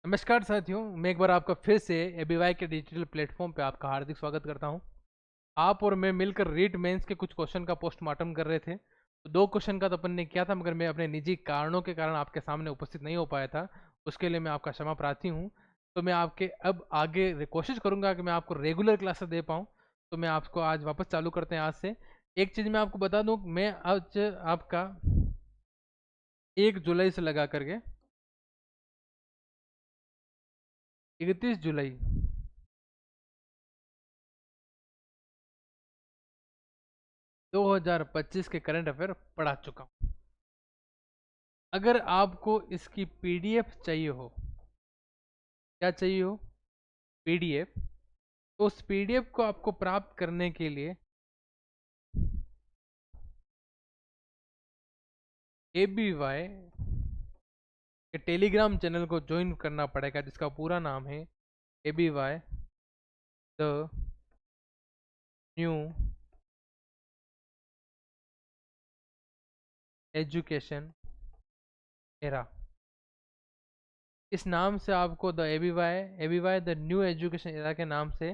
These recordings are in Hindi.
नमस्कार साथियों, मैं एक बार आपका फिर से एबीवाई के डिजिटल प्लेटफॉर्म पे आपका हार्दिक स्वागत करता हूं। आप और मैं मिलकर रीट मेंस के कुछ क्वेश्चन का पोस्टमार्टम कर रहे थे। तो दो क्वेश्चन का तो अपन ने किया था, मगर मैं अपने निजी कारणों के कारण आपके सामने उपस्थित नहीं हो पाया था। उसके लिए मैं आपका क्षमा प्रार्थी हूँ। तो मैं आपके अब आगे कोशिश करूंगा कि मैं आपको रेगुलर क्लासेस दे पाऊँ। तो मैं आपको आज वापस चालू करते हैं आज से। एक चीज़ मैं आपको बता दूँ, मैं आज आपका 1 जुलाई से लगा करके 31 जुलाई 2025 के करंट अफेयर पढ़ा चुका हूँ। अगर आपको इसकी पीडीएफ चाहिए हो, क्या चाहिए हो, पीडीएफ, तो उस पीडीएफ को आपको प्राप्त करने के लिए एबीवाई के टेलीग्राम चैनल को ज्वाइन करना पड़ेगा, जिसका पूरा नाम है ABY the new education era. इस नाम से आपको the ABY the new education era के नाम से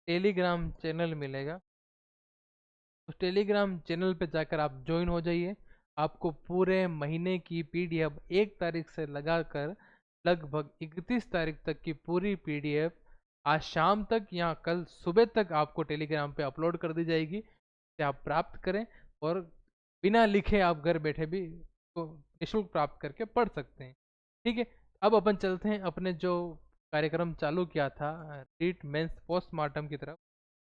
टेलीग्राम चैनल मिलेगा। उस टेलीग्राम चैनल पे जाकर आप ज्वाइन हो जाइए। आपको पूरे महीने की पीडीएफ 1 तारीख से लगाकर लगभग 31 तारीख तक की पूरी पीडीएफ आज शाम तक या कल सुबह तक आपको टेलीग्राम पे अपलोड कर दी जाएगी, से आप प्राप्त करें और बिना लिखे आप घर बैठे भी को निःशुल्क प्राप्त करके पढ़ सकते हैं। ठीक है, अब अपन चलते हैं अपने जो कार्यक्रम चालू किया था रीट मेंस पोस्टमार्टम की तरफ।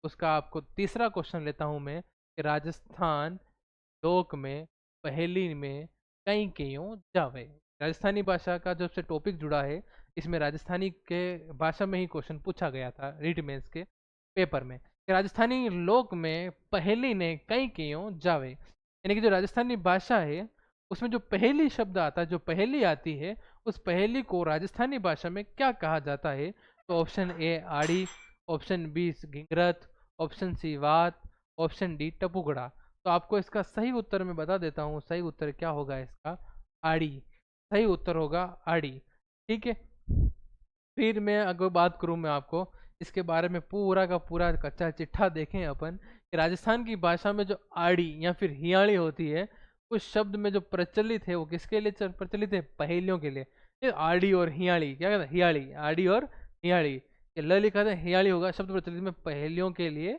उसका आपको तीसरा क्वेश्चन लेता हूं मैं कि राजस्थान लोक में पहेली में कई कईयों जावे। राजस्थानी भाषा का जो से टॉपिक जुड़ा है, इसमें राजस्थानी के भाषा में ही क्वेश्चन पूछा गया था रीट मेंस के पेपर में कि राजस्थानी लोक में पहेली ने कई कईयों जावे। यानी कि जो राजस्थानी भाषा है उसमें जो पहेली शब्द आता है, जो पहेली आती है, उस पहेली को राजस्थानी भाषा में क्या कहा जाता है? तो ऑप्शन ए आड़ी, ऑप्शन बी घिंगरत, ऑप्शन सी वात, ऑप्शन डी टपुगड़ा। तो आपको इसका सही उत्तर मैं बता देता हूँ। सही उत्तर क्या होगा इसका? आड़ी। सही उत्तर होगा आड़ी। ठीक है, फिर मैं अगर बात करूं मैं आपको इसके बारे में पूरा का पूरा कच्चा चिट्ठा देखें अपन कि राजस्थान की भाषा में जो आड़ी या फिर हियाड़ी होती है, उस शब्द में जो प्रचलित है वो किसके लिए प्रचलित है? पहेलियों के लिए। ये आड़ी और हियाड़ी, क्या कहते हैं? हियाड़ी, आड़ी और हियाड़ी, ये ल लिखा था, हियाड़ी होगा। शब्द प्रचलित में पहेलियों के लिए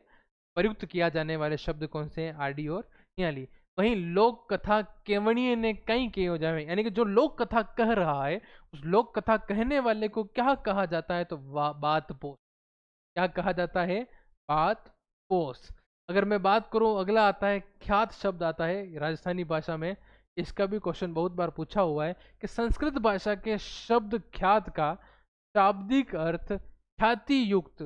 प्रयुक्त किया जाने वाले शब्द कौन से हैं? आड़ी और हियाली। वहीं लोक कथा केवणीय ने कई के हो जावे, यानी कि जो लोक कथा कह रहा है, उस लोक कथा कहने वाले को क्या कहा जाता है? तो बात पोष। क्या कहा जाता है? बात पोष। अगर मैं बात करूं, अगला आता है ख्यात शब्द आता है राजस्थानी भाषा में। इसका भी क्वेश्चन बहुत बार पूछा हुआ है कि संस्कृत भाषा के शब्द ख्यात का शाब्दिक अर्थ ख्याति युक्त,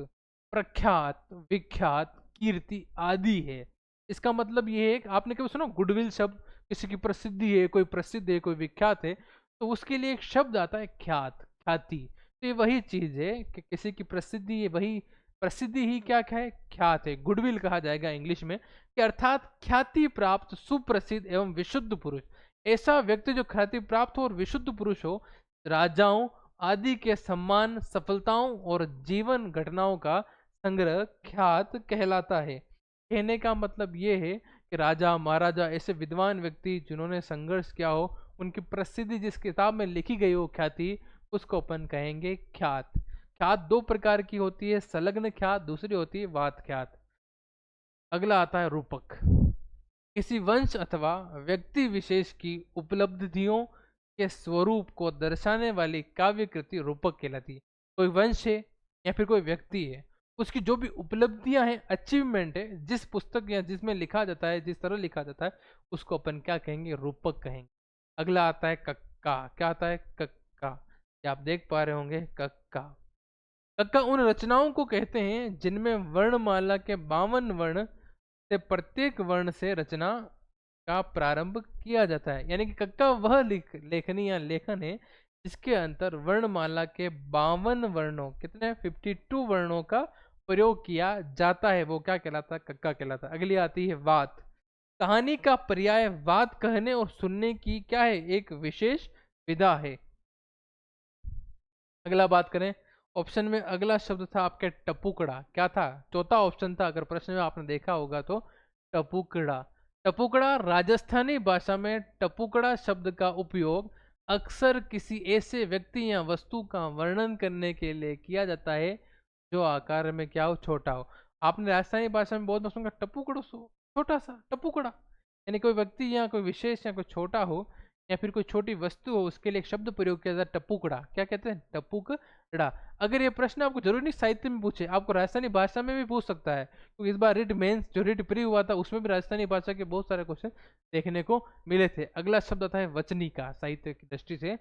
प्रख्यात, विख्यात, कीर्ति आदि है। इसका मतलब ये है कि आपने कभी सुना गुडविल शब्द? किसी की प्रसिद्धि है, कोई प्रसिद्ध है, कोई विख्यात है, तो उसके लिए एक शब्द आता है ख्यात, ख्याति। तो ये वही चीज है कि किसी की प्रसिद्धि है, वही प्रसिद्धि ही क्या क्या है? ख्यात है, गुडविल कहा जाएगा इंग्लिश में। कि अर्थात ख्याति प्राप्त, सुप्रसिद्ध एवं विशुद्ध पुरुष। ऐसा व्यक्ति जो ख्याति प्राप्त हो और विशुद्ध पुरुष हो, राजाओं आदि के सम्मान, सफलताओं और जीवन घटनाओं का संग्रह ख्यात कहलाता है। कहने का मतलब ये है कि राजा महाराजा ऐसे विद्वान व्यक्ति जिन्होंने संघर्ष किया हो, उनकी प्रसिद्धि जिस किताब में लिखी गई हो ख्याति, उसको अपन कहेंगे ख्यात। ख्यात दो प्रकार की होती है, संलग्न ख्यात, दूसरी होती है वात ख्यात। अगला आता है रूपक। किसी वंश अथवा व्यक्ति विशेष की उपलब्धियों के स्वरूप को दर्शाने वाली काव्य कृति रूपक कहलाती है। कोई वंश है या फिर कोई व्यक्ति है, उसकी जो भी उपलब्धियां हैं, अचीवमेंट है, जिस पुस्तक या जिसमें लिखा जाता है, जिस तरह लिखा जाता है, उसको अपन क्या कहेंगे? रूपक कहेंगे। अगला आता है कक्का। क्या आता है? कक्का। ये आप देख पा रहे होंगे, कक्का। कक्का उन रचनाओं को कहते हैं जिनमें वर्णमाला के 52 वर्ण से प्रत्येक वर्ण से रचना का प्रारंभ किया जाता है। यानी कि कक्का वह लेखनी या लेखन है जिसके अंतर वर्णमाला के 52 वर्णों, कितने? 52 वर्णों का प्रयोग किया जाता है, वो क्या कहलाता है? कक्का कहलाता है। अगली आती है वात। कहानी का पर्याय वात कहने और सुनने की क्या है? एक विशेष विधा है। अगला बात करें, ऑप्शन में अगला शब्द था आपके टपुकड़ा। क्या था? चौथा ऑप्शन था, अगर प्रश्न में आपने देखा होगा तो, टपुकड़ा। टपुकड़ा, राजस्थानी भाषा में टपुकड़ा शब्द का उपयोग अक्सर किसी ऐसे व्यक्ति या वस्तु का वर्णन करने के लिए किया जाता है जो आकार में क्या हो, छोटा हो। आपने राजस्थानी भाषा में बहुत बार सुना टपुकड़ो, छोटा सा टपुकड़ा, यानी कोई व्यक्ति या कोई विशेष या कोई छोटा हो या फिर कोई छोटी वस्तु हो, उसके लिए एक शब्द प्रयोग किया जाता है टपुकड़ा। क्या कहते हैं? टपुकड़ा। अगर ये प्रश्न आपको जरूरी नहीं साहित्य में पूछे, आपको राजस्थानी भाषा में भी पूछ सकता है, क्योंकि इस बार रिट मेंस जो रिट प्री हुआ था उसमें भी राजस्थानी भाषा के बहुत सारे क्वेश्चन देखने को मिले थे। अगला शब्द आता है वचनिका, साहित्य की दृष्टि से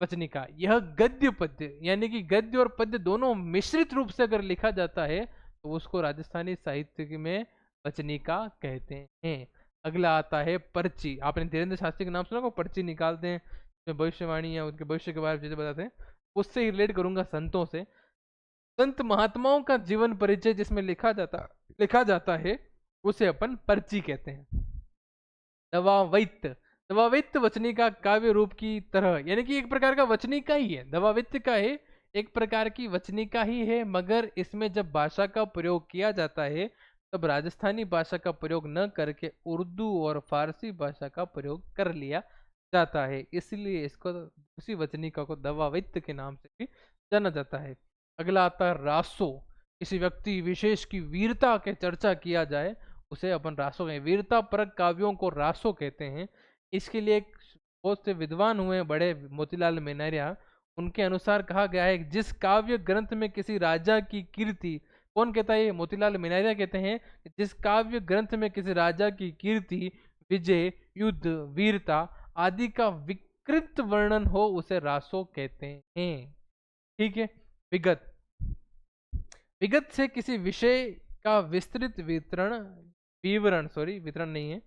वचनिका। यह गद्य पद्य यानी कि गद्य और पद्य दोनों मिश्रित रूप से अगर लिखा जाता है तो उसको राजस्थानी साहित्य में वचनिका कहते हैं। अगला आता है पर्ची। आपने धीरेन्द्र शास्त्री का नाम सुना को, पर्ची निकालते हैं जो भविष्यवाणी या उनके भविष्य के बारे में चीजें बताते हैं, उससे रिलेट करूंगा संतों से। संत महात्माओं का जीवन परिचय जिसमें लिखा जाता है उसे अपन पर्ची कहते हैं। दवावित्त, दवावित्त वचनी का काव्य रूप की तरह, यानी कि एक प्रकार का वचनी का ही है, दवावित्त का है, एक प्रकार की वचनी का ही है, मगर इसमें जब भाषा का प्रयोग किया जाता है तब राजस्थानी भाषा का प्रयोग न करके उर्दू और फारसी भाषा का प्रयोग कर लिया जाता है, इसलिए इसको उसी वचनिका को दवावित्त के नाम से भी जाना जाता है। अगला आता है रासो। किसी व्यक्ति विशेष की वीरता के चर्चा किया जाए उसे अपन रासो कहें। वीरता परक काव्यों को रासो कहते हैं। इसके लिए एक बहुत से विद्वान हुए बड़े, मोतीलाल मेहनरिया, उनके अनुसार कहा गया है जिस काव्य ग्रंथ में किसी राजा की कीर्ति, कौन कहता है? मोतीलाल मेहनरिया कहते हैं, जिस काव्य ग्रंथ में किसी राजा की कीर्ति, विजय, युद्ध, वीरता आदि का विकृत वर्णन हो उसे रासो कहते हैं। ठीक है। विगत, विगत से किसी विषय का विस्तृत विवरण नहीं है,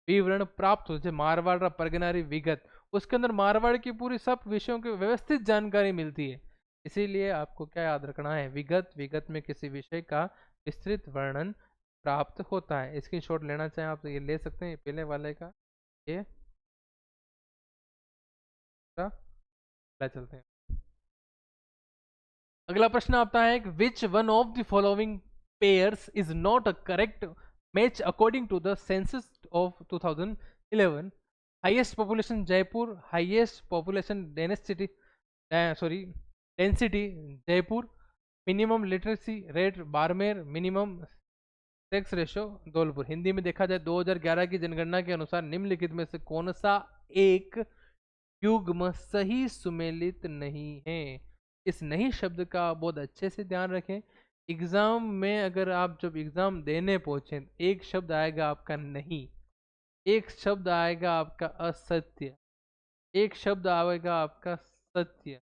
विवरण प्राप्त हो, जैसे मारवाड़ परगनारी विगत, उसके अंदर मारवाड़ की पूरी सब विषयों की व्यवस्थित जानकारी मिलती है। इसीलिए आपको क्या याद रखना है? विगत, विगत में किसी विषय का विस्तृत वर्णन प्राप्त होता है। इसकी शॉट लेना चाहें आप तो ये ले सकते हैं, पहले वाले का ये चलते हैं। अगला प्रश्न आता है, which one of the following pairs is not a correct match according to the census of 2011? Highest population Jaipur, highest population density Jaipur, minimum literacy rate Barmer, minimum sex ratio Dholpur. Hindi में देखा जाए 2011 की जनगणना के अनुसार निम्नलिखित में से कौन सा एक युग्म सही सुमेलित नहीं है? इस नहीं शब्द का बहुत अच्छे से ध्यान रखें। एग्जाम में अगर आप जब एग्जाम देने पहुंचे, एक शब्द आएगा आपका नहीं, एक शब्द आएगा आपका असत्य, एक शब्द आएगा आपका सत्य,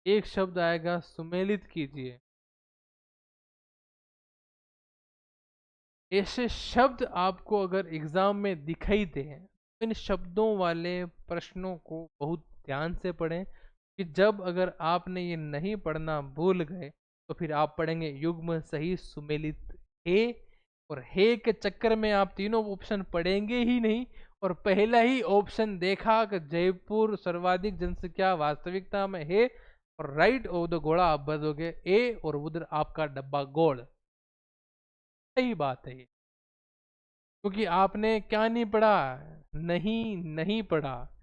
एक शब्द आएगा सुमेलित कीजिए। ऐसे शब्द आपको अगर एग्जाम में दिखाई दे, इन शब्दों वाले प्रश्नों को बहुत ध्यान से पढ़ें, कि जब अगर आपने ये नहीं पढ़ना भूल गए तो फिर आप पढ़ेंगे युग्म सही सुमेलित है, और हे के चक्कर में आप तीनों ऑप्शन पढ़ेंगे ही नहीं, और पहला ही ऑप्शन देखा कि जयपुर सर्वाधिक जनसंख्या वास्तविकता में है, और राइट ऑफ द घोड़ा आप भरोगे ए, और उधर आपका डब्बा गोल। सही बात है ये, क्योंकि आपने क्या नहीं पढ़ा? नहीं पढ़ा।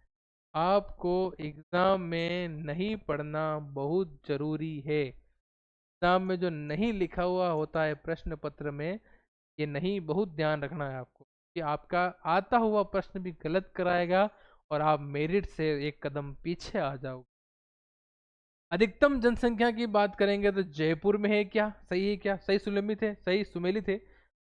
आपको एग्जाम में नहीं पढ़ना बहुत जरूरी है। एग्जाम में जो नहीं लिखा हुआ होता है प्रश्न पत्र में, ये नहीं बहुत ध्यान रखना है आपको, कि आपका आता हुआ प्रश्न भी गलत कराएगा और आप मेरिट से एक कदम पीछे आ जाओगे। अधिकतम जनसंख्या की बात करेंगे तो जयपुर में है क्या? सही है क्या? सही सुमेलित है, सही सुमेलित है।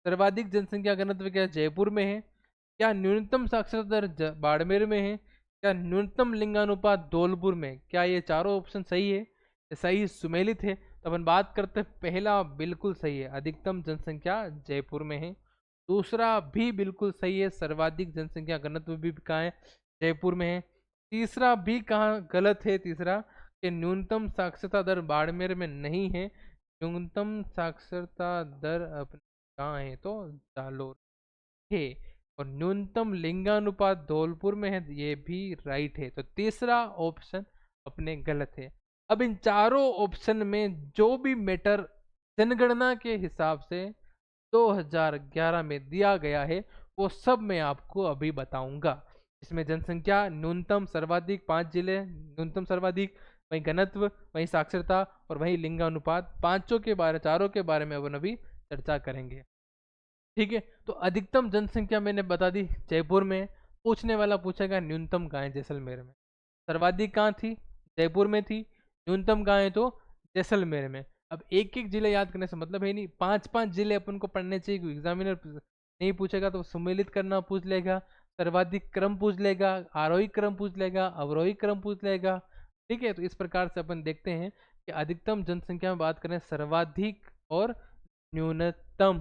सर्वाधिक जनसंख्या घनत्व क्या जयपुर में है? क्या न्यूनतम साक्षरता दर बाड़मेर में है? क्या न्यूनतम लिंगानुपात धौलपुर में? क्या ये चारों ऑप्शन सही है? सही सुमेलित है। तो अपन बात करते हैं, पहला बिल्कुल सही है, अधिकतम जनसंख्या जयपुर में है। दूसरा भी बिल्कुल सही है, सर्वाधिक जनसंख्या घनत्व भी कहाँ है? जयपुर में है। तीसरा भी कहाँ गलत है? तीसरा कि न्यूनतम साक्षरता दर बाड़मेर में नहीं है, न्यूनतम साक्षरता दर अपने कहाँ है? तो जालोर है। और न्यूनतम लिंगानुपात धौलपुर में है, ये भी राइट है। तो तीसरा ऑप्शन अपने गलत है। अब इन चारों ऑप्शन में जो भी मैटर जनगणना के हिसाब से 2011 में दिया गया है वो सब मैं आपको अभी बताऊंगा। इसमें जनसंख्या, न्यूनतम सर्वाधिक 5 जिले, न्यूनतम सर्वाधिक, वहीं घनत्व, वहीं साक्षरता और वहीं लिंगानुपात, चारों के बारे में अपन अभी चर्चा करेंगे। ठीक है, तो अधिकतम जनसंख्या मैंने बता दी जयपुर में। पूछने वाला पूछेगा न्यूनतम कहाँ है, जैसलमेर में। सर्वाधिक कहाँ थी, जयपुर में थी। न्यूनतम कहाँ है, तो जैसलमेर में। अब एक एक जिले याद करने से मतलब है नहीं, पांच पांच जिले अपन को पढ़ने चाहिए। एग्जामिनर नहीं पूछेगा तो सम्मिलित करना पूछ लेगा, सर्वाधिक क्रम पूछ लेगा, आरोही क्रम पूछ लेगा, अवरोही क्रम पूछ लेगा। ठीक है, तो इस प्रकार से अपन देखते हैं कि अधिकतम जनसंख्या में बात करें सर्वाधिक और न्यूनतम।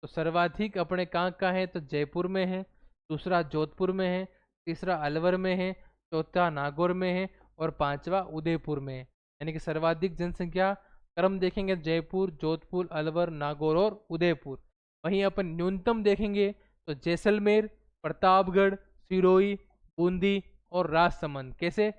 तो सर्वाधिक अपने कहाँ का है, तो जयपुर में है। दूसरा जोधपुर में है। तीसरा अलवर में है। चौथा नागौर में है। और पांचवा उदयपुर में है। यानी कि सर्वाधिक जनसंख्या क्रम देखेंगे जयपुर, जोधपुर, अलवर, नागौर और उदयपुर। वहीं अपन न्यूनतम देखेंगे तो जैसलमेर, प्रतापगढ़, सिरोही, बूंदी और राजसमंद। कैसे,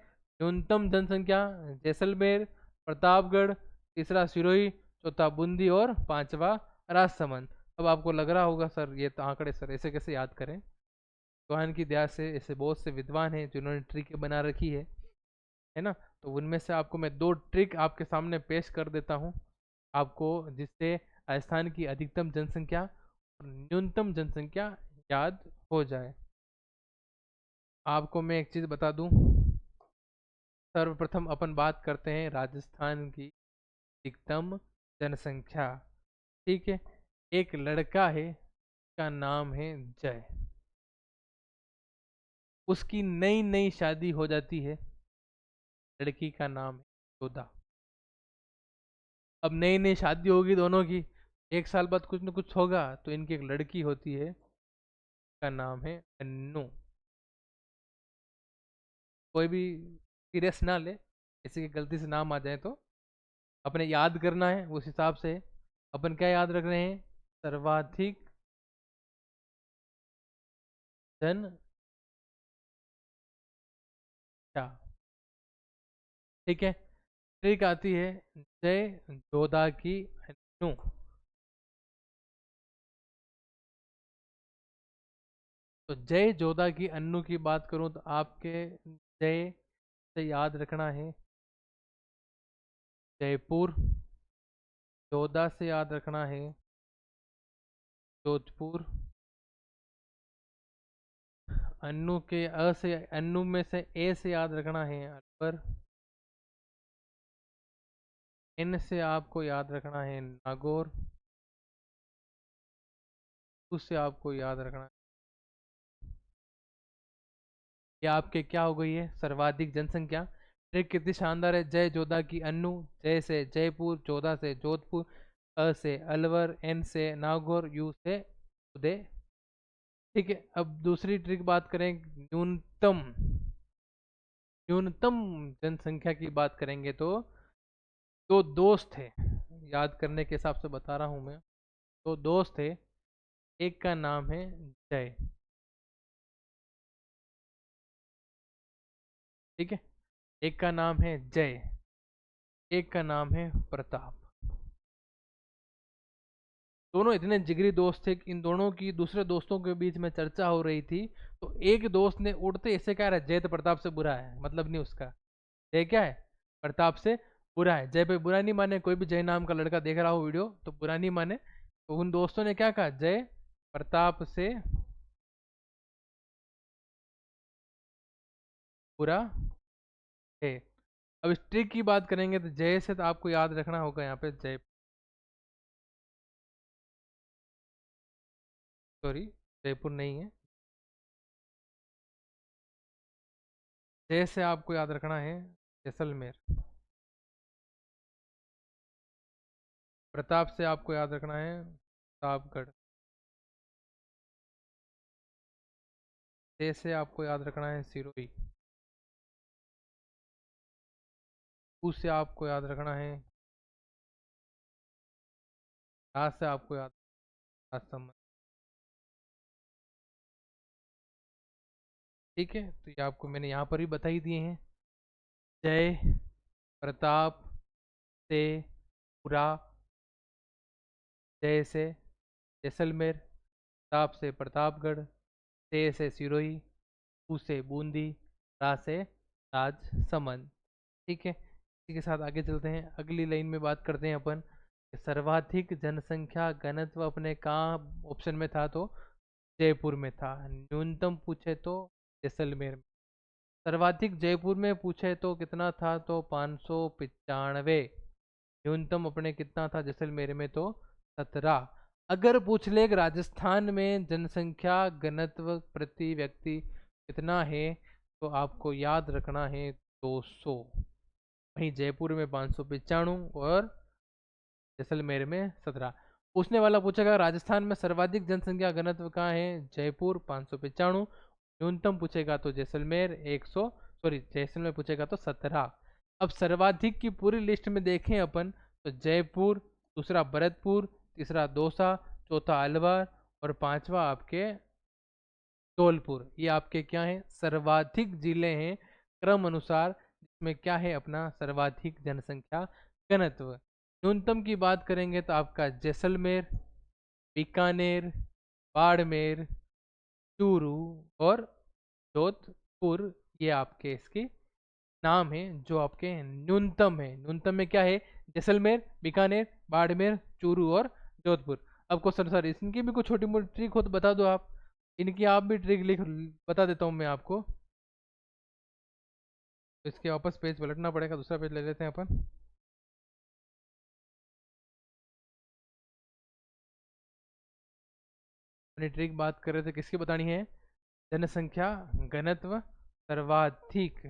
न्यूनतम जनसंख्या जैसलमेर, प्रतापगढ़, तीसरा सिरोही, चौथा बूंदी और पांचवा राजसमंद। अब आपको लग रहा होगा सर ये तो आंकड़े सर ऐसे कैसे याद करें। भगवान की दया से ऐसे बहुत से विद्वान हैं जिन्होंने ट्रिक बना रखी है ना। तो उनमें से आपको मैं दो ट्रिक आपके सामने पेश कर देता हूँ आपको, जिससे राजस्थान की अधिकतम जनसंख्या और न्यूनतम जनसंख्या याद हो जाए। आपको मैं एक चीज़ बता दूं, सर्वप्रथम अपन बात करते हैं राजस्थान की अधिकतम जनसंख्या। ठीक है, एक लड़का है, का नाम है जय। उसकी नई नई शादी हो जाती है। लड़की का नाम है योदा। अब नई नई शादी होगी दोनों की, एक साल बाद कुछ न कुछ होगा, तो इनकी एक लड़की होती है, का नाम है अन्नू। कोई भी सीरियस ना ले, किसी की गलती से नाम आ जाए तो अपने याद करना है उस हिसाब से। अपन क्या याद रख रहे हैं, सर्वाधिक जनसंख्या। ठीक है, ट्रिक आती है जय जोधा की अन्नू। तो जय जोधा की अन्नू की बात करूं तो आपके जय से याद रखना है जयपुर। जोधा से याद रखना है जोधपुर। अन्नू के अ से, अन्नू में से ए से याद रखना है अलवर। एन से आपको याद रखना है नागौर। उससे आपको याद रखना है, ये आपके क्या हो गई है, सर्वाधिक जनसंख्या। ट्रिक कितनी शानदार है, जय जोधा की अन्नू। जय से जयपुर, जोधा से जोधपुर, अ से अलवर, एन से नागौर, यू से उदय। ठीक है, अब दूसरी ट्रिक बात करें न्यूनतम। न्यूनतम जनसंख्या की बात करेंगे तो दो दोस्त थे, याद करने के हिसाब से बता रहा हूँ मैं। दो दोस्त थे, एक का नाम है जय। ठीक है, एक का नाम है जय, एक का नाम है प्रताप। दोनों इतने जिगरी दोस्त थे कि इन दोनों की दूसरे दोस्तों के बीच में चर्चा हो रही थी। तो एक दोस्त ने उड़ते ऐसे कह रहा है जय तो प्रताप से बुरा है, मतलब नहीं उसका। जय क्या है, प्रताप से बुरा है। जय पे बुरा नहीं माने, कोई भी जय नाम का लड़का देख रहा हो वीडियो तो बुरा नहीं माने। तो उन दोस्तों ने क्या कहा, जय प्रताप से बुरा है। अब इस ट्रिक की बात करेंगे तो जय से तो आपको याद रखना होगा यहाँ पे जय, सॉरी जयपुर नहीं है। जय से आपको याद रखना है जैसलमेर। प्रताप से आपको याद रखना है प्रतापगढ़। जय से आपको याद रखना है सिरोही। ऊ से आपको याद रखना है, राज से आपको याद, राजसमंद। ठीक है, तो ये आपको मैंने यहाँ पर ही बता ही दिए हैं। जय प्रताप से पूरा, जय से जैसलमेर, प्रताप से प्रतापगढ़, से सिरोही, बू से बूंदी, रा से राजसमंद। ठीक है, इसी के साथ आगे चलते हैं। अगली लाइन में बात करते हैं अपन कि सर्वाधिक जनसंख्या घनत्व अपने कहाँ ऑप्शन में था, तो जयपुर में था। न्यूनतम पूछे तो जैसलमेर में। सर्वाधिक जयपुर में पूछे तो कितना था, तो 595। न्यूनतम अपने कितना था जैसलमेर में, तो 17। अगर पूछ ले कि राजस्थान में जनसंख्या घनत्व प्रति व्यक्ति कितना है, तो आपको याद रखना है 200। वहीं जयपुर में 595 और जैसलमेर में 17। पूछने वाला पूछेगा राजस्थान में सर्वाधिक जनसंख्या घनत्व कहाँ है, जयपुर 595। न्यूनतम पूछेगा तो जैसलमेर 100, सॉरी जैसलमेर पूछेगा तो 17। अब सर्वाधिक की पूरी लिस्ट में देखें अपन, तो जयपुर, दूसरा भरतपुर, तीसरा दौसा, चौथा अलवर और पांचवा आपके धौलपुर। ये आपके क्या हैं, सर्वाधिक जिले हैं क्रम अनुसार, जिसमें क्या है अपना सर्वाधिक जनसंख्या घनत्व। न्यूनतम की बात करेंगे तो आपका जैसलमेर, बीकानेर, बाड़मेर, चूरू और जोधपुर, ये आपके इसके नाम है जो आपके न्यूनतम है। न्यूनतम में क्या है, जैसलमेर, बीकानेर, बाड़मेर, चूरू और जोधपुर। अब क्वेश्चन सर इनकी भी कुछ छोटी मोटी ट्रिक हो तो बता दो आप। इनकी आप भी ट्रिक लिख बता देता हूँ मैं आपको। तो इसके वापस पेज पलटना पड़ेगा, दूसरा पेज ले लेते हैं अपन। अपनी ट्रिक बात कर रहे थे, किसकी बतानी है, जनसंख्या घनत्व सर्वाधिक,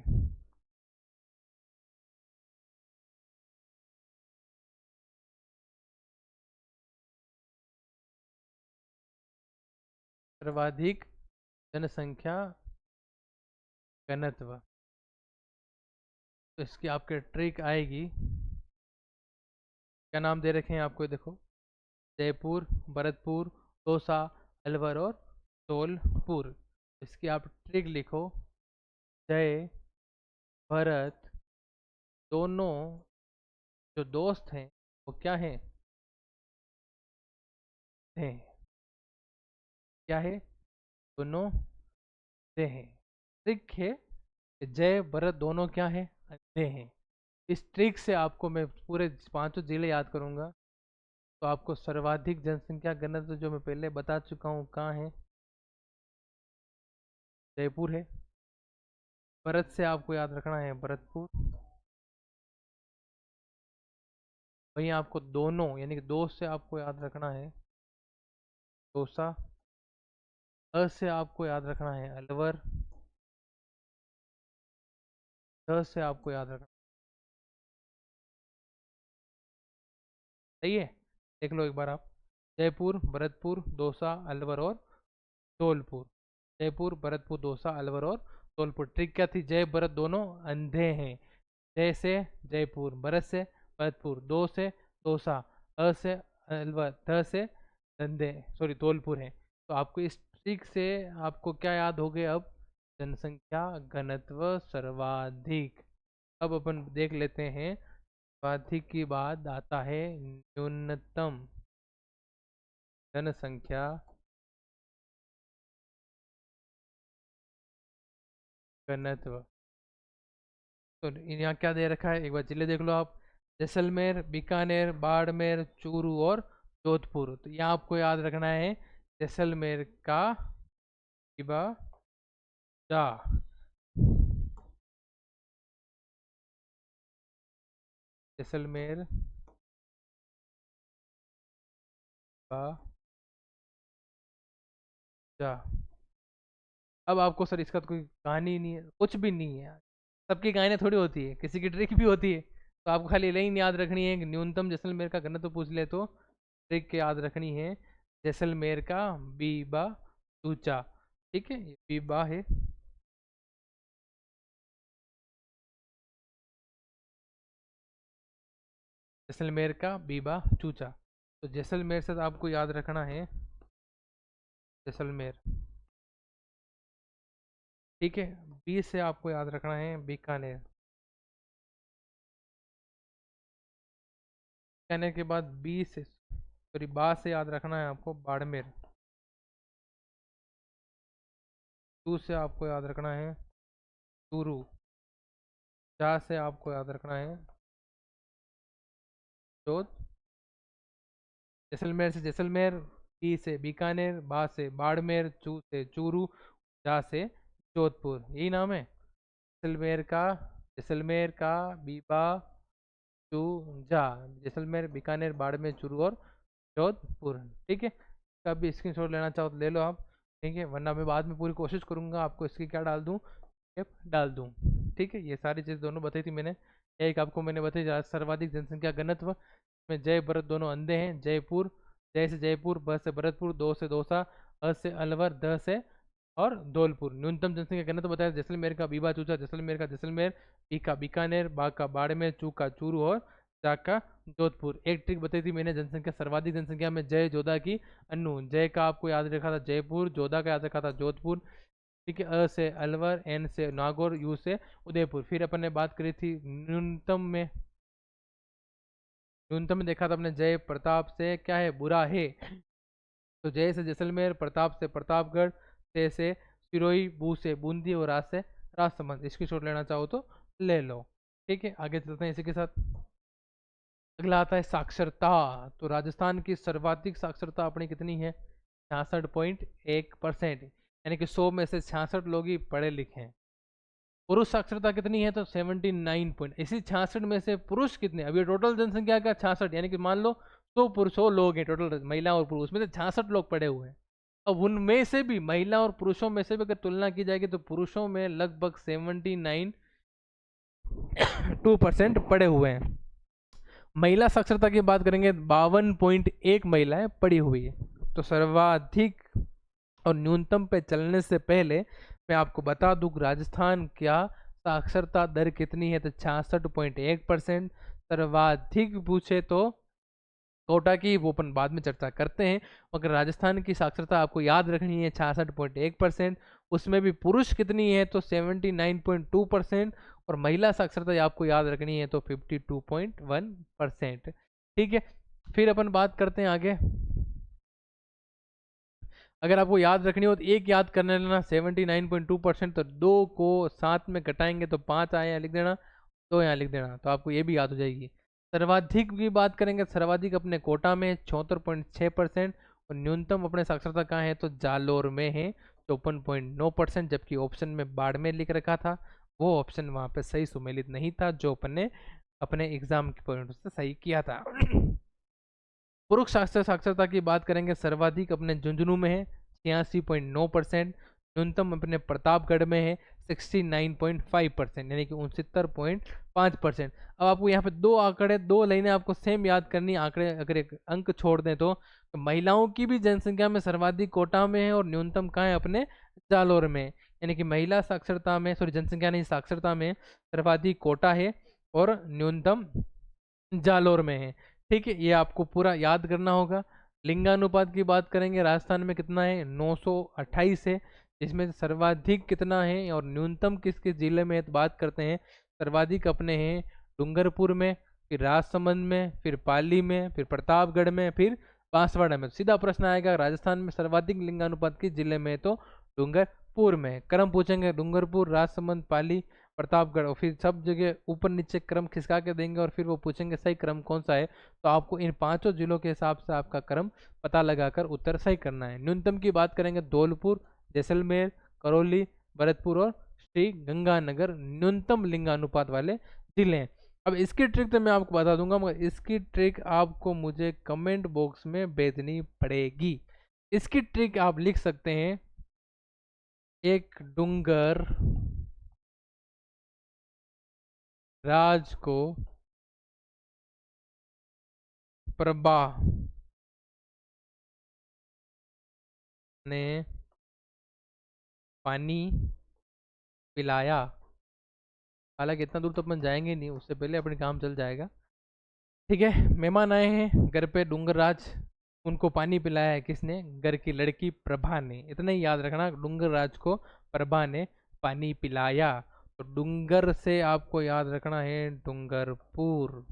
सर्वाधिक जनसंख्या घनत्व। तो इसकी आपके ट्रिक आएगी, क्या नाम दे रखे हैं आपको, देखो, जयपुर, भरतपुर, दौसा, अलवर और धौलपुर। इसकी आप ट्रिक लिखो, जय भरत दोनों जो दोस्त हैं वो क्या हैं, हैं, क्या है, दोनों से हैं। ट्रिक है कि जय भरत दोनों क्या है, अंधे हैं। इस ट्रिक से आपको मैं पूरे पांचों जिले याद करूंगा, तो आपको सर्वाधिक जनसंख्या घनत्व जो मैं पहले बता चुका हूँ कहाँ है, जयपुर है। भरत से आपको याद रखना है भरतपुर। वहीं आपको दोनों यानी कि दो से आपको याद रखना है दौसा। से आपको याद रखना है अलवर। से आपको याद रखना, सही है। देख लो एक बार आप, जयपुर, भरतपुर, दौसा, अलवर और धौलपुर। जयपुर, भरतपुर, दौसा, अलवर और धौलपुर। ट्रिक क्या थी, जय भरत दोनों अंधे हैं। जय से जयपुर, भरत से भरतपुर, दो से दौसा, से अलवर, से अंधे, सॉरी धौलपुर है। तो आपको इस ट्रिक से आपको क्या याद हो गया अब, जनसंख्या घनत्व सर्वाधिक। अब अपन देख लेते हैं, सर्वाधिक की बाद आता है न्यूनतम जनसंख्या घनत्व। तो यहाँ क्या दे रखा है, एक बार जिले देख लो आप, जैसलमेर, बीकानेर, बाड़मेर, चूरू और जोधपुर। तो यहाँ आपको याद रखना है जैसलमेर का इबा जा, जैसलमेर का जा। अब आपको सर इसका तो कोई कहानी नहीं है, कुछ भी नहीं है यार। सबकी कहानियाँ थोड़ी होती है, किसी की ट्रिक भी होती है। तो आपको खाली लाइन याद रखनी है कि न्यूनतम जैसलमेर का घनत्व पूछ ले तो ट्रिक याद रखनी है, जैसलमेर का बीबा ऊंचा। ठीक है, ये बीबा है, जैसलमेर का बीबा चूचा। तो जैसलमेर से तो आपको याद रखना है जैसलमेर। ठीक है, बी से आपको याद रखना है बीकानेर। कहने के बाद बी से सॉरी बा से याद रखना है आपको बाड़मेर। टू से आपको याद रखना है चूरू। जा से आपको याद रखना है जोध। जैसलमेर से जैसलमेर, बी से बीकानेर, बा से बाड़मेर, चू से चूरू, जा से जोधपुर। यही नाम है जैसलमेर का बीबा चू जा। जैसलमेर, बीकानेर, बाड़मेर, चूरू और जोधपुर। ठीक है, इसका भी स्क्रीनशॉट लेना चाहो तो ले लो आप। ठीक है, वरना मैं बाद में पूरी कोशिश करूंगा आपको इसकी क्या डाल दूं, एप डाल दूं। ठीक है, ये सारी चीज़ दोनों बताई थी मैंने। एक आपको मैंने बताई सर्वाधिक जनसंख्या घनत्व में जय भरत दोनों अंधे हैं। जयपुर, जय से जयपुर, ब से भरतपुर, दो से दौसा, अ से अलवर, द से और धौलपुर। न्यूनतम जनसंख्या घनत्व बताया जैसलमेर का बीबा चूचा, जैसलमेर का जैसलमेर, बी का बीकानेर, बा का बाड़मेर, चू का चूरू और जा का जोधपुर। एक ट्रिक बताई थी मैंने जनसंख्या सर्वाधिक जनसंख्या में जय जोधा की अन्नू। जय का आपको याद रखा था जयपुर, जोधा का याद रखा था जोधपुर। ठीक है, अ से अलवर, एन से नागौर, यू से उदयपुर। फिर अपन ने बात करी थी न्यूनतम में देखा था अपने जय प्रताप से क्या है बुरा है। तो जय से जैसलमेर, प्रताप से प्रतापगढ़, से सिरोही, बू से बूंदी और राज से राजसमंद। इसकी छोट लेना चाहो तो ले लो। ठीक है, आगे चलते हैं इसी के साथ। अगला आता है साक्षरता। तो राजस्थान की सर्वाधिक साक्षरता अपनी कितनी है? 66.1%। यानी कि 100 में से 66 लोग ही पढ़े लिखे हैं। पुरुष साक्षरता कितनी है? तो 79 पॉइंट। इसी 66 में से पुरुष कितने? अब ये टोटल जनसंख्या का 66, यानी कि मान लो 100 लोग हैं टोटल, महिला और पुरुष, उसमें से 66 लोग पढ़े हुए हैं। अब उनमें से भी महिला और पुरुषों में से भी अगर तुलना की जाएगी तो पुरुषों में लगभग 79.2% पढ़े हुए हैं। महिला साक्षरता की बात करेंगे 52.1 महिलाएं पढ़ी हुई है। तो सर्वाधिक और न्यूनतम पे चलने से पहले मैं आपको बता दूं राजस्थान क्या साक्षरता दर कितनी है। तो 66.1%। सर्वाधिक पूछे तो कोटा की, वो अपन बाद में चर्चा करते हैं। अगर राजस्थान की साक्षरता आपको याद रखनी है 66.1%। उसमें भी पुरुष कितनी है? तो 79.2%। और महिला साक्षरता आपको याद रखनी है तो 52.1%। ठीक है, फिर अपन बात करते हैं आगे। अगर आपको याद रखनी हो तो एक याद करने लेना 79.2%। तो दो को 7 में घटाएंगे तो 5 आए, यहाँ लिख देना, दो यहाँ लिख देना, तो आपको ये भी याद हो जाएगी। सर्वाधिक की बात करेंगे, सर्वाधिक अपने कोटा में 74.6%। और न्यूनतम अपने साक्षरता कहाँ है? तो जालोर में है 54.9%। जबकि ऑप्शन में बाड़मेर लिख रखा था, वो ऑप्शन वहाँ पे सही सुमेलित नहीं था, जो अपन ने अपने एग्जाम के पॉइंट से सही किया था। पुरुष साक्षरता की बात करेंगे, सर्वाधिक अपने झुंझुनू में है 86.9%। न्यूनतम अपने प्रतापगढ़ में है 69.5%, यानी कि 69.5%। अब आपको यहाँ पे दो आंकड़े, दो लाइनें आपको सेम याद करनी। आंकड़े अगर एक अंक छोड़ दें तो महिलाओं की भी जनसंख्या में सर्वाधिक कोटा में है और न्यूनतम कहाँ है? अपने जालोर में। यानी कि महिला साक्षरता में, सॉरी जनसंख्या नहीं, साक्षरता में सर्वाधिक कोटा है और न्यूनतम जालोर में है। ठीक है, ये आपको पूरा याद करना होगा। लिंगानुपात की बात करेंगे, राजस्थान में कितना है? 928 है। इसमें से सर्वाधिक कितना है और न्यूनतम किस किस जिले में है तो बात करते हैं। सर्वाधिक अपने हैं डूंगरपुर में, फिर राजसमंद में, फिर पाली में, फिर प्रतापगढ़ में, फिर बांसवाड़ा में। सीधा प्रश्न आएगा राजस्थान में सर्वाधिक लिंगानुपात किस जिले में है? तो डूंगरपुर में। क्रम पूछेंगे डूंगरपुर, राजसमंद, पाली, प्रतापगढ़, और फिर सब जगह ऊपर नीचे क्रम खिसका के देंगे और फिर वो पूछेंगे सही क्रम कौन सा है। तो आपको इन पांचों जिलों के हिसाब से आपका क्रम पता लगाकर उत्तर सही करना है। न्यूनतम की बात करेंगे, धौलपुर, जैसलमेर, करौली, भरतपुर और श्री गंगानगर न्यूनतम लिंगानुपात वाले जिले हैं। अब इसकी ट्रिक तो मैं आपको बता दूंगा, मगर इसकी ट्रिक आपको मुझे कमेंट बॉक्स में भेजनी पड़ेगी। इसकी ट्रिक आप लिख सकते हैं, एक डूंगर राज को प्रभा ने पानी पिलाया। हालांकि इतना दूर तो अपन जाएंगे नहीं, उससे पहले अपने काम चल जाएगा। ठीक है, मेहमान आए हैं घर पे, डूंगर राज, उनको पानी पिलाया है किसने? घर की लड़की प्रभा ने। इतना ही याद रखना, डूंगर राज को प्रभा ने पानी पिलाया। तो डूंगर से आपको याद रखना है डूंगरपुर।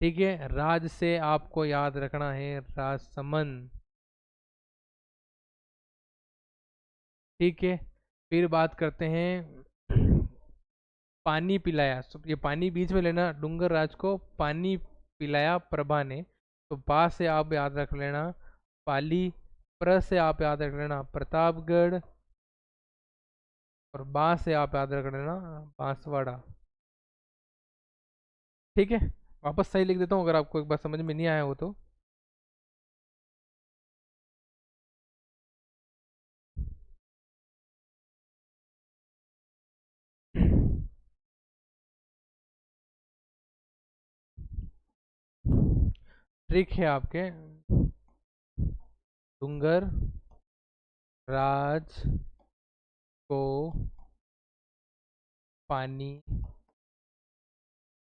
ठीक है, राज से आपको याद रखना है राजसमंद। ठीक है, फिर बात करते हैं पानी पिलाया। ये पानी बीच में लेना, डूंगर राज को पानी पिलाया प्रभा ने। तो पा से आप याद रख लेना पाली, प्र से आप याद रख लेना प्रतापगढ़, और बा से आप याद रख लेना बांसवाड़ा। ठीक है, वापस सही लिख देता हूँ अगर आपको एक बार समझ में नहीं आया हो तो। ट्रिक है आपके, डूंगर राज को पानी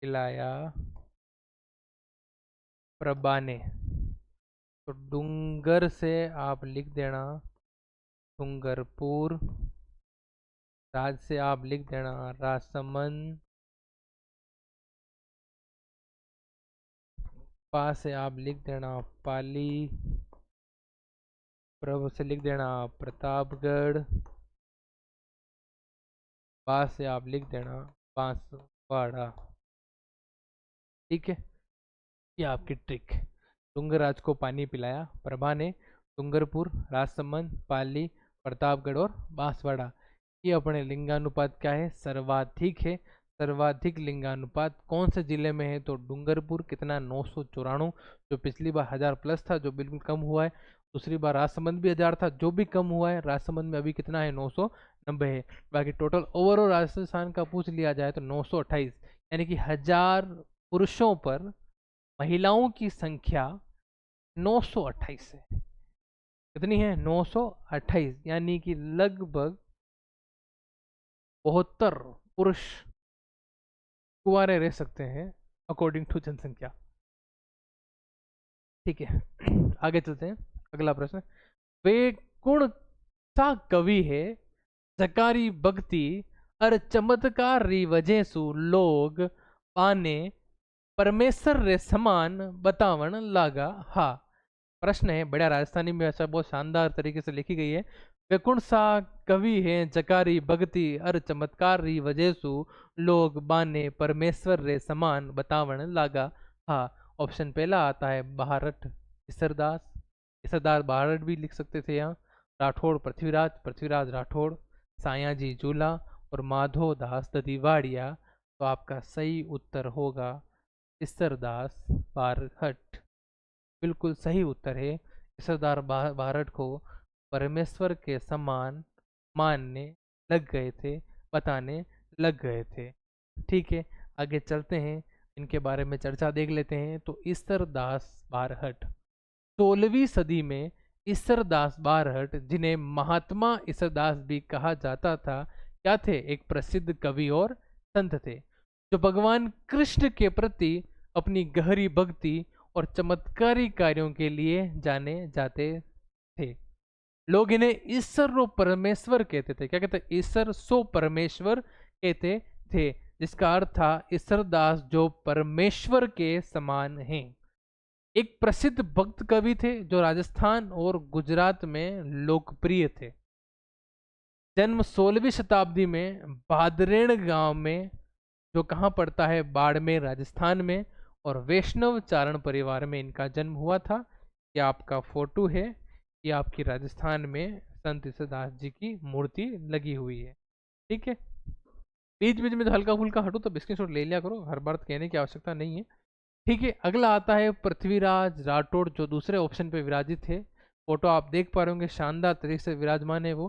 पिलाया प्रभा ने। तो डूंगर से आप लिख देना डूंगरपुर, राज से आप लिख देना राजसमंद, पा से आप लिख देना पाली, प्रभ से लिख देना प्रतापगढ़, बा से आप लिख देना बांसवाड़ा। ठीक है, ये आपकी ट्रिक। डूंगरराज को पानी पिलाया प्रभा ने, डूंगरपुर, राजसमंद, पाली, प्रतापगढ़ और बांसवाड़ा। ये अपने लिंगानुपात क्या है, सर्वाधिक है। सर्वाधिक लिंगानुपात कौन से जिले में है, तो डूंगरपुर कितना 994, जो पिछली बार 1000 प्लस था, जो बिल्कुल कम हुआ है। दूसरी बार राजसमंद भी 1000 था, जो भी कम हुआ है। राजसमंद में अभी कितना है, 990 है। बाकी टोटल ओवरऑल राजस्थान का पूछ लिया जाए तो 928, यानी कि 1000 पुरुषों पर महिलाओं की संख्या 928 है। कितनी है, 928, यानी कि लगभग 72 पुरुष कुंवारे रह सकते हैं अकॉर्डिंग टू जनसंख्या। ठीक है, आगे चलते हैं। अगला प्रश्न, वे कौन सा कवि है जकारी भक्ति और चमत्कार री वजह सु लोग पाने परमेश्वर रे समान बतावन लागा। हा, प्रश्न है बढ़िया राजस्थानी में, ऐसा बहुत शानदार तरीके से लिखी गई है। वे कौन सा कवि है जकारी भक्ति और चमत्कार री वजह सु लोग बाने परमेश्वर रे समान बतावन लागा। हाँ, ऑप्शन पहला आता है भारत इसरदास, इसरदास भारत भी लिख सकते थे यहाँ। राठौड़ पृथ्वीराज, पृथ्वीराज राठौड़, सायाजी जूला और माधो दास ददीवाड़िया। तो आपका सही उत्तर होगा इसरदास बारहट। बिल्कुल सही उत्तर है। सरदार भारत को परमेश्वर के समान मानने लग गए थे, बताने लग गए थे। ठीक है, आगे चलते हैं, इनके बारे में चर्चा देख लेते हैं। तो ईसरदास बारहट 16वीं सदी में ईसरदास बारहट, जिन्हें महात्मा ईसरदास भी कहा जाता था, क्या थे, एक प्रसिद्ध कवि और संत थे, जो भगवान कृष्ण के प्रति अपनी गहरी भक्ति और चमत्कारी कार्यों के लिए जाने जाते थे। लोग इन्हें ईश्वर व परमेश्वर कहते थे। क्या कहते, ईश्वर सो परमेश्वर कहते थे, जिसका अर्थ था ईश्वरदास जो परमेश्वर के समान हैं। एक प्रसिद्ध भक्त कवि थे जो राजस्थान और गुजरात में लोकप्रिय थे। जन्म 16वीं शताब्दी में बादरेण गांव में, जो कहाँ पड़ता है, बाड़मेर राजस्थान में, और वैष्णव चारण परिवार में इनका जन्म हुआ था। ये आपका फोटो है, ये आपकी राजस्थान में संत ईसादास जी की मूर्ति लगी हुई है। ठीक है, बीच बीच में तो हल्का फुल्का हटो तो स्क्रीनशॉट ले लिया करो, हर बार कहने की आवश्यकता नहीं है। ठीक है, अगला आता है पृथ्वीराज राठौड़, जो दूसरे ऑप्शन पे विराजित है। फोटो आप देख पा रहे होंगे, शानदार तरीके से विराजमान है वो।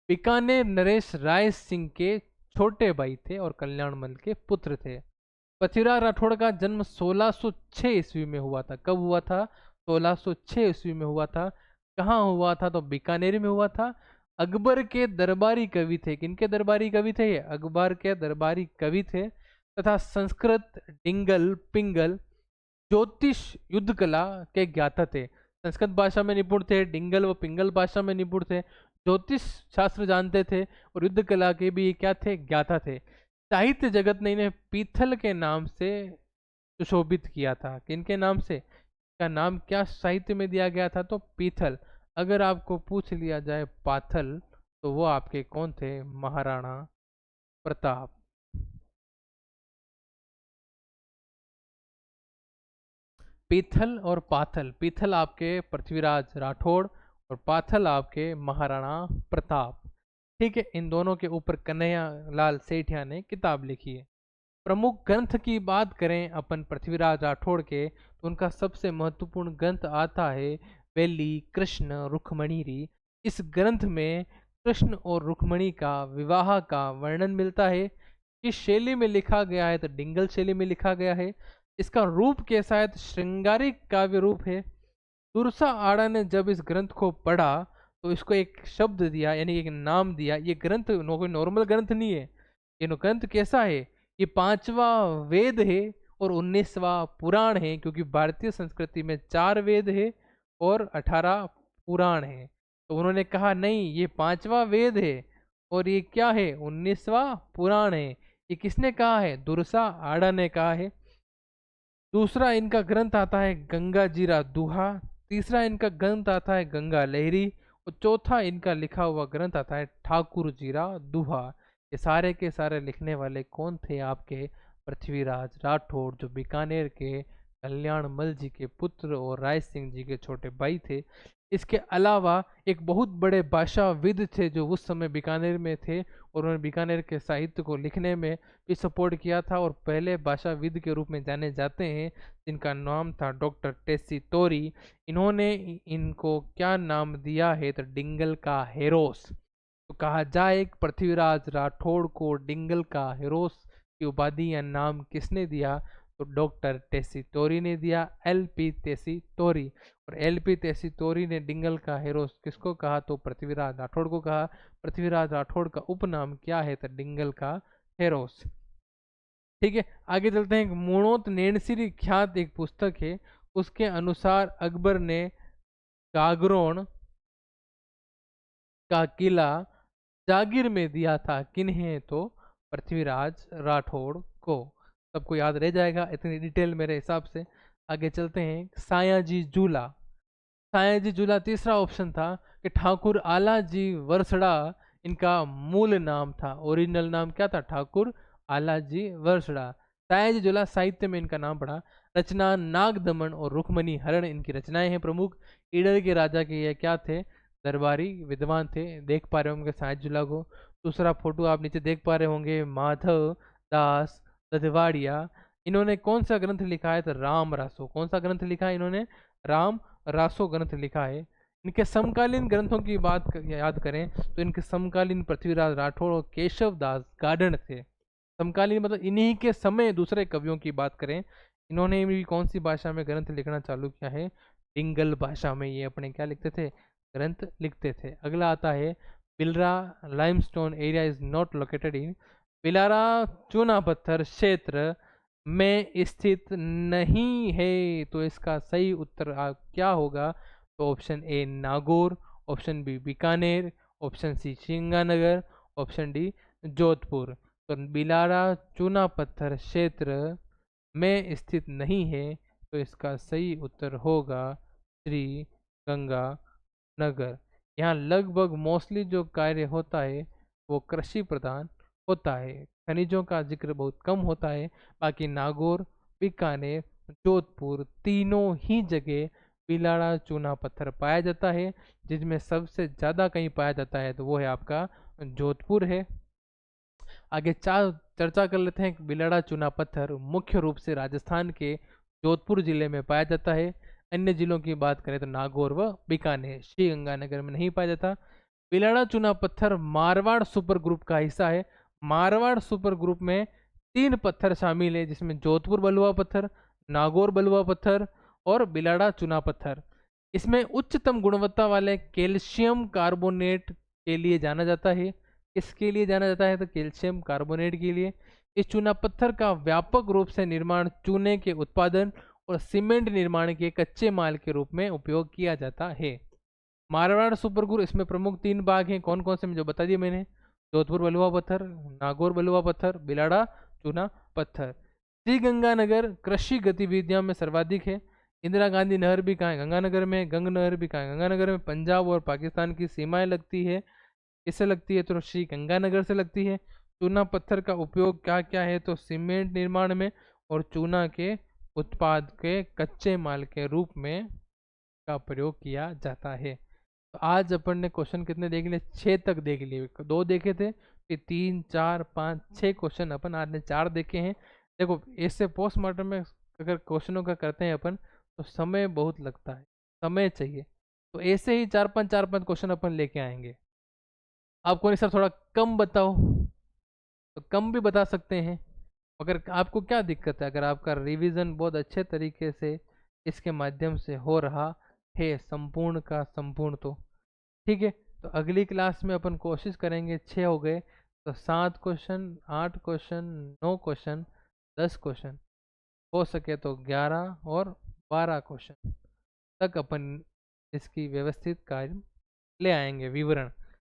बीकानेर नरेश राय सिंह के छोटे भाई थे और कल्याणमल के पुत्र थे। पृथ्वीराज राठौड़ का जन्म 1606 ईस्वी में हुआ था। कब हुआ था, 1606 ईस्वी में हुआ था। कहाँ हुआ था, तो बीकानेर में हुआ था। अकबर के दरबारी कवि थे। किनके दरबारी कवि थे ये, अकबर के दरबारी कवि थे, तथा संस्कृत, डिंगल, पिंगल, ज्योतिष, युद्ध कला के ज्ञाता थे। संस्कृत भाषा में निपुण थे, डिंगल व पिंगल भाषा में निपुण थे, ज्योतिष शास्त्र जानते थे, और युद्ध कला के भी क्या थे, ज्ञाता थे। साहित्य जगत ने इन्हें पीथल के नाम से सुशोभित किया था। किनके नाम से? का नाम क्या साहित्य में दिया गया था? तो पीथल। अगर आपको पूछ लिया जाए पाथल, तो वो आपके कौन थे? महाराणा प्रताप। पीथल और पाथल, पीथल आपके पृथ्वीराज राठौड़ और पाथल आपके महाराणा प्रताप। ठीक है, इन दोनों के ऊपर कन्हैया लाल सेठिया ने किताब लिखी है। प्रमुख ग्रंथ की बात करें अपन पृथ्वीराज राठौड़ के, तो उनका सबसे महत्वपूर्ण ग्रंथ आता है वेली कृष्ण रुक्मणीरी। इस ग्रंथ में कृष्ण और रुक्मणी का विवाह का वर्णन मिलता है। किस शैली में लिखा गया है? तो डिंगल शैली में लिखा गया है। इसका रूप कैसा है? तो श्रृंगारिक काव्य रूप है। तुरसा आड़ा ने जब इस ग्रंथ को पढ़ा तो इसको एक शब्द दिया, यानी एक नाम दिया। ये ग्रंथ कोई नॉर्मल ग्रंथ नहीं है। ये ग्रंथ कैसा है? ये 5वां वेद है और 19वां पुराण है, क्योंकि भारतीय संस्कृति में 4 वेद है और 18 पुराण है। तो उन्होंने कहा नहीं, ये 5वां वेद है और ये क्या है? 19वां पुराण है। ये किसने कहा है? दुरसा आड़ा ने कहा है। दूसरा इनका ग्रंथ आता है गंगा जीरा दूहा। तीसरा इनका ग्रंथ आता है गंगा लहरी। और चौथा इनका लिखा हुआ ग्रंथ आता है ठाकुर जीरा दूहा। ये सारे के सारे लिखने वाले कौन थे? आपके पृथ्वीराज राठौड़, जो बीकानेर के कल्याणमल जी के पुत्र और राय सिंह जी के छोटे भाई थे। इसके अलावा एक बहुत बड़े भाषाविद थे जो उस समय बीकानेर में थे, और उन्होंने बीकानेर के साहित्य को लिखने में भी सपोर्ट किया था और पहले भाषाविद के रूप में जाने जाते हैं, जिनका नाम था डॉक्टर टेसी तोरी। इन्होंने इनको क्या नाम दिया है? तो डिंगल का हेरोस। तो कहा जाए पृथ्वीराज राठौड़ को डिंगल का हेरोस की उपाधि या नाम किसने दिया? तो डॉक्टर टेसी तोरी ने दिया, एलपी टेसी तोरी। और एलपी टेसी तोरी ने डिंगल का हेरोस किसको कहा? तो पृथ्वीराज राठौड़ को कहा। पृथ्वीराज राठौड़ का उपनाम क्या है? तो डिंगल का हेरोस। ठीक है, आगे चलते हैं। मुणोत नेणसिरी ख्यात एक पुस्तक है, उसके अनुसार अकबर ने गागरोन का किला जागीर में दिया था। किन्हें? तो पृथ्वीराज राठौड़ को। सबको याद रह जाएगा इतनी डिटेल मेरे हिसाब से। आगे चलते हैं। सायाजी जूला। सायाजी जूला तीसरा ऑप्शन था कि ठाकुर आला जी वर्सड़ा इनका मूल नाम था। ओरिजिनल नाम क्या था? ठाकुर आला जी वर्सड़ा। सायाजी जूला साहित्य में इनका नाम पड़ा। रचना नाग दमन और रुक्मणी हरण इनकी रचनाएं हैं प्रमुख। ईडर के राजा के ये क्या थे? दरबारी विद्वान थे। देख पा रहे होंगे सायाजी जूला को। दूसरा फोटो आप नीचे देख पा रहे होंगे, माधव दास दधवाड़िया। इन्होंने कौन सा ग्रंथ लिखा है? तो राम रासो। कौन सा ग्रंथ लिखा है इन्होंने? राम रासो ग्रंथ लिखा है। इनके समकालीन ग्रंथों की याद करें तो इनके समकालीन पृथ्वीराज राठौड़ और केशव दास गार्डन थे। समकालीन मतलब इन्हीं के समय दूसरे कवियों की बात करें, इन्होंने भी कौन सी भाषा में ग्रंथ लिखना चालू किया है? डिंगल भाषा में ये अपने क्या लिखते थे? ग्रंथ लिखते थे। अगला आता है Bilara limestone area is not located in. Bilara चूना पत्थर क्षेत्र में स्थित नहीं है। तो इसका सही उत्तर क्या होगा? तो option A Nagaur, option B Bikaner, option C Sriganganagar, option D Jodhpur. तो बिलारा चूना पत्थर क्षेत्र में स्थित नहीं है, तो इसका सही उत्तर होगा श्री गंगा नगर। यहाँ लगभग मोस्टली जो कार्य होता है वो कृषि प्रधान होता है। खनिजों का जिक्र बहुत कम होता है। बाकी नागौर, बीकानेर, जोधपुर तीनों ही जगह पिलाड़ा चूना पत्थर पाया जाता है। जिसमें सबसे ज़्यादा कहीं पाया जाता है तो वो है आपका जोधपुर है। आगे चर्चा कर लेते हैं। बिलाड़ा चूना पत्थर मुख्य रूप से राजस्थान के जोधपुर जिले में पाया जाता है। अन्य जिलों की बात करें तो नागौर व बीकानेर, श्रीगंगानगर में नहीं पाया जाता। बिलाड़ा चूना पत्थर मारवाड़ सुपर ग्रुप का हिस्सा है। मारवाड़ सुपर ग्रुप में 3 पत्थर शामिल है, जिसमें जोधपुर बलुआ पत्थर, नागौर बलुआ पत्थर और बिलाड़ा चूना पत्थर। इसमें उच्चतम गुणवत्ता वाले कैल्शियम कार्बोनेट के लिए जाना जाता है। इसके लिए जाना जाता है तो कैल्शियम कार्बोनेट के लिए। इस चूना पत्थर का व्यापक रूप से निर्माण चूने के उत्पादन और सीमेंट निर्माण के कच्चे माल के रूप में उपयोग किया जाता है। मारवाड़ सुपरगुर, इसमें प्रमुख 3 भाग हैं। कौन कौन से जो बता दिए मैंने? जोधपुर बलुआ पत्थर, नागौर बलुआ पत्थर, बिलाड़ा चूना पत्थर। श्रीगंगानगर कृषि गतिविधियों में सर्वाधिक है। इंदिरा गांधी नहर भी कहाँ है? गंगानगर में। गंग नहर भी कहाँ है? गंगानगर में। पंजाब और पाकिस्तान की सीमाएं लगती है, किससे लगती है? तो श्री गंगानगर से लगती है। चूना पत्थर का उपयोग क्या क्या है? तो सीमेंट निर्माण में और चूना के उत्पाद के कच्चे माल के रूप में का प्रयोग किया जाता है। तो आज अपन ने क्वेश्चन कितने देख लिए? 6 तक देख लिए। 2 देखे थे, फिर 3 4 5 6 क्वेश्चन अपन आज ने 4 देखे हैं। देखो इससे पोस्टमार्टम में अगर क्वेश्चनों का करते हैं अपन तो समय बहुत लगता है, समय चाहिए। तो ऐसे ही 4 5 क्वेश्चन अपन लेके आएंगे। आपको नहीं सर थोड़ा कम बताओ, तो कम भी बता सकते हैं। अगर आपको क्या दिक्कत है? अगर आपका रिवीजन बहुत अच्छे तरीके से इसके माध्यम से हो रहा है संपूर्ण का संपूर्ण, तो ठीक है। तो अगली क्लास में अपन कोशिश करेंगे, 6 हो गए तो 7 क्वेश्चन, 8 क्वेश्चन, 9 क्वेश्चन, 10 क्वेश्चन, हो सके तो 11 और 12 क्वेश्चन तक अपन इसकी व्यवस्थित कार्य ले आएंगे, विवरण।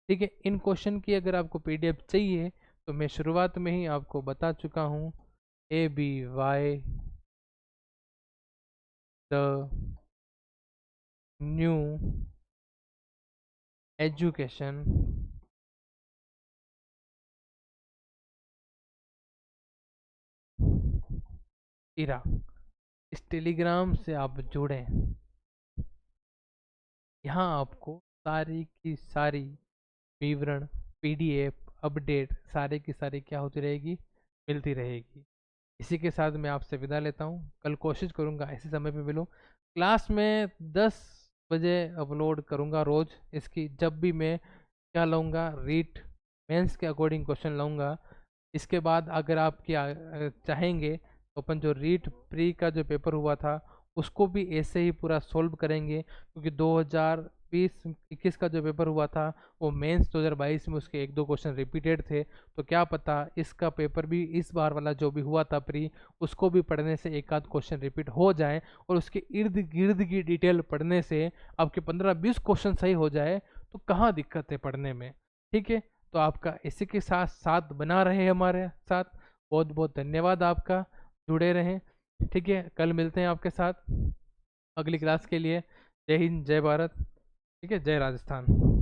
ठीक है, इन क्वेश्चन की अगर आपको पीडीएफ चाहिए तो मैं शुरुआत में ही आपको बता चुका हूँ, ABY द न्यू एजुकेशन इरा, इस टेलीग्राम से आप जुड़ें। यहाँ आपको सारी की सारी विवरण, पीडीएफ, अपडेट सारे की सारी क्या होती रहेगी? मिलती रहेगी। इसी के साथ मैं आपसे विदा लेता हूँ। कल कोशिश करूँगा इसी समय पे मिलूँ। क्लास में 10 बजे अपलोड करूँगा रोज़ इसकी। जब भी मैं क्या लाऊंगा, रीट मेंस के अकॉर्डिंग क्वेश्चन लाऊंगा। इसके बाद अगर आप क्या चाहेंगे तो अपन जो रीट प्री का जो पेपर हुआ था उसको भी ऐसे ही पूरा सोल्व करेंगे, क्योंकि 2020-21 का जो पेपर हुआ था वो मेंस 2022 में उसके 1-2 क्वेश्चन रिपीटेड थे। तो क्या पता इसका पेपर भी, इस बार वाला जो भी हुआ था प्री, उसको भी पढ़ने से एक आध क्वेश्चन रिपीट हो जाए और उसके इर्द गिर्द की डिटेल पढ़ने से आपके 15-20 क्वेश्चन सही हो जाए तो कहाँ दिक्कत है पढ़ने में। ठीक है, तो आपका इसी के साथ साथ बना रहे हमारे साथ। बहुत बहुत धन्यवाद आपका, जुड़े रहें। ठीक है, कल मिलते हैं आपके साथ अगली क्लास के लिए। जय हिंद, जय भारत। ठीक है, जय राजस्थान।